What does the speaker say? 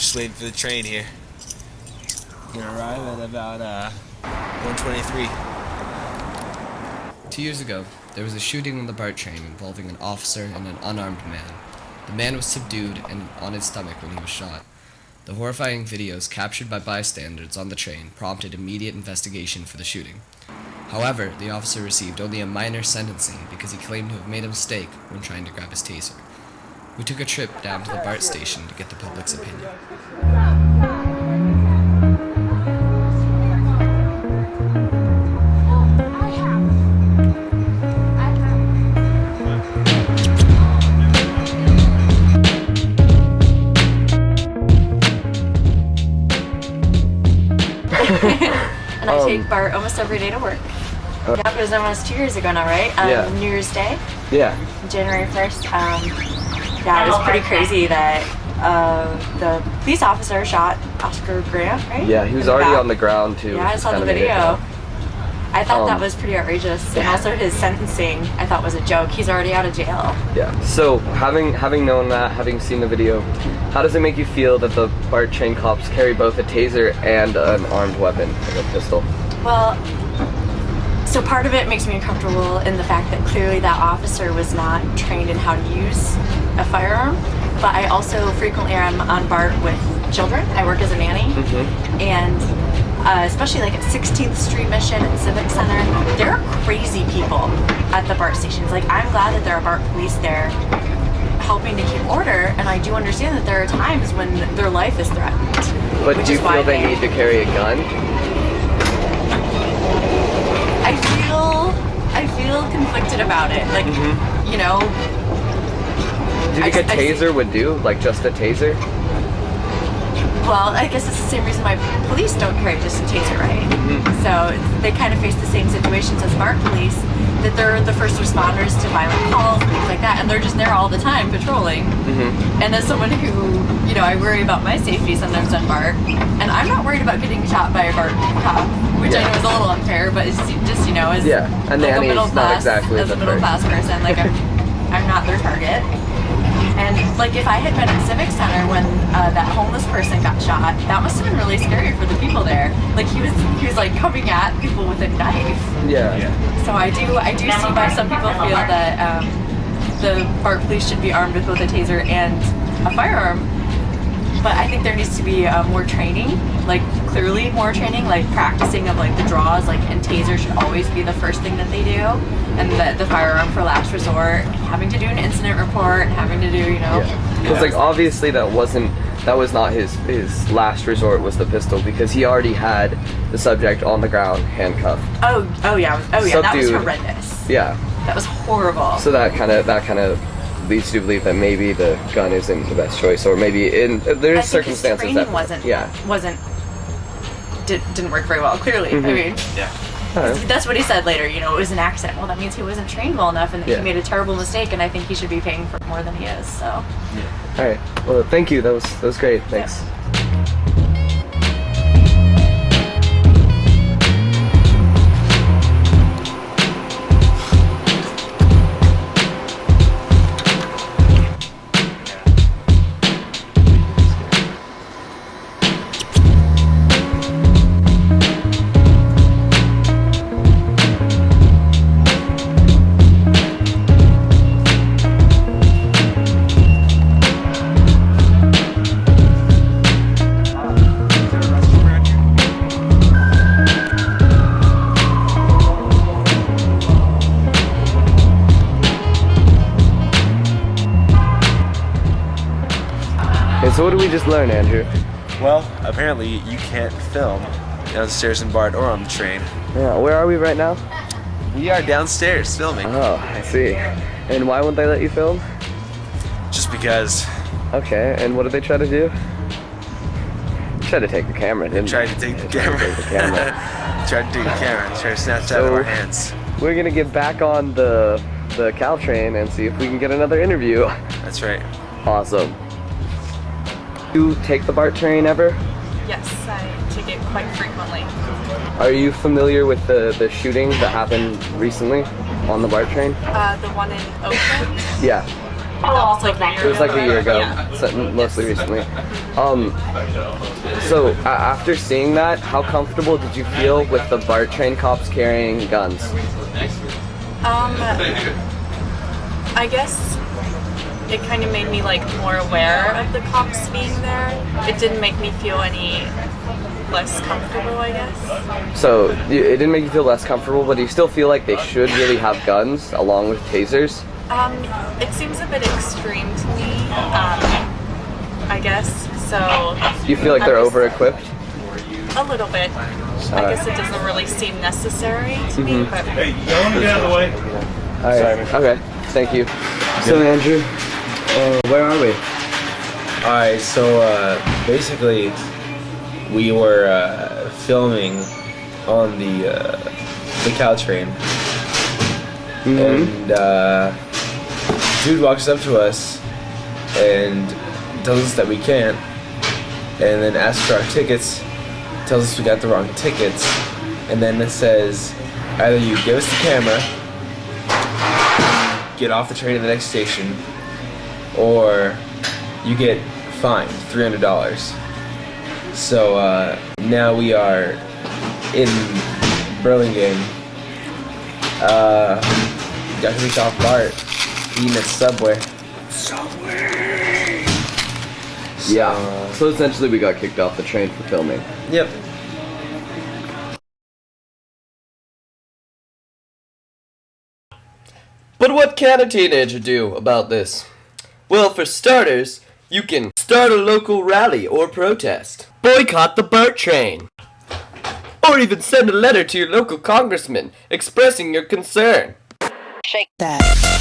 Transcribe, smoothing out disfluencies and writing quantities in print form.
Just waiting for the train here. Gonna arrive at about 1:23. 2 years ago, there was a shooting on the BART train involving an officer and an unarmed man. The man was subdued and on his stomach when he was shot. The horrifying videos captured by bystanders on the train prompted immediate investigation for the shooting. However, the officer received only a minor sentencing because he claimed to have made a mistake when trying to grab his taser. We took a trip down to the BART station to get the public's opinion. And I take BART almost every day to work. Yeah, it was almost 2 years ago now, right? Yeah. New Year's Day, Yeah. January 1st. Yeah, it was pretty crazy that the police officer shot Oscar Grant, right? Yeah, he was already on the ground too. Yeah, I saw the video. I thought that was pretty outrageous, and also his sentencing I thought was a joke. He's already out of jail. Yeah. So having known that, having seen the video, how does it make you feel that the BART train cops carry both a taser and an armed weapon, like a pistol? Well, so part of it makes me uncomfortable in the fact that clearly that officer was not trained in how to use a firearm. But I also frequently am on BART with children. I work as a nanny, and especially like at 16th Street Mission and Civic Center, there are crazy people at the BART stations. Like, I'm glad that there are BART police there helping to keep order, and I do understand that there are times when their life is threatened. But do you feel they need to carry a gun? I feel conflicted about it. Like, you know. Do you think a taser would do? Like just a taser? Well, I guess it's the same reason why police don't carry just a taser, right? So they kind of face the same situations as BART police, that they're the first responders to violent calls and things like that, and they're just there all the time patrolling. And as someone who, you know, I worry about my safety sometimes on BART, and I'm not worried about getting shot by a BART cop, which I know is a little unfair, but it's just, you know, as a nanny is not exactly as a middle class person, like I'm not their target. And like, if I had been at Civic Center when that homeless person got shot, that must have been really scary for the people there. Like, he was like coming at people with a knife. So I do see why some people feel that the BART police should be armed with both a taser and a firearm. But I think there needs to be more training, like clearly more training, like practicing of like the draws, like, and taser should always be the first thing that they do, and the firearm for last resort, having to do an incident report, and having to do, you know. Because like obviously that was not his last resort was the pistol, because he already had the subject on the ground handcuffed. Oh yeah, Subdued. That was horrendous. Yeah. That was horrible. So that kind of leads you to believe that maybe the gun isn't the best choice, or maybe there's circumstances that didn't work very well. Clearly, I mean, that's what he said later. You know, it was an accident. Well, that means he wasn't trained well enough, and that he made a terrible mistake. And I think he should be paying for it more than he is. So. All right. Well, thank you. That was great. Thanks. So what did we just learn, Andrew? Well, apparently you can't film downstairs in BART or on the train. Yeah, where are we right now? We are downstairs filming. Oh, I see. And why won't they let you film? Just because. Okay, and what did they try to do? Tried to take the camera, didn't they? Tried to take the camera. Tried to take the camera. Tried to snatch it out of our hands. We're gonna get back on the Caltrain and see if we can get another interview. That's right. Awesome. You take the BART train ever? Yes, I take it quite frequently. Are you familiar with the shooting that happened recently on the BART train? The one in Oakland? Yeah. That was like a year ago. It was like a year ago, Yeah. so mostly recently. So after seeing that, how comfortable did you feel with the BART train cops carrying guns? I guess it kind of made me like more aware of the cops being there. It didn't make me feel any less comfortable, I guess. So it didn't make you feel less comfortable, but do you still feel like they should really have guns along with tasers? It seems a bit extreme to me, I guess. So Do you feel like they're over-equipped? a little bit. I guess it doesn't really seem necessary to me, but Hey, y'all want to get out of the way? Alright, okay, thank you. So Andrew, where are we? Alright, so basically we were filming on the Caltrain, and dude walks up to us and tells us that we can't, and then asks for our tickets, tells us we got the wrong tickets, and then it says either you give us the camera, get off the train at the next station, or you get fined $300. So now we are in Burlingame. Got to reach off BART, eating at Subway. Yeah. So essentially we got kicked off the train for filming. Yep. But what can a teenager do about this? Well, for starters, you can start a local rally or protest, boycott the BART train, or even send a letter to your local congressman expressing your concern. Shake that.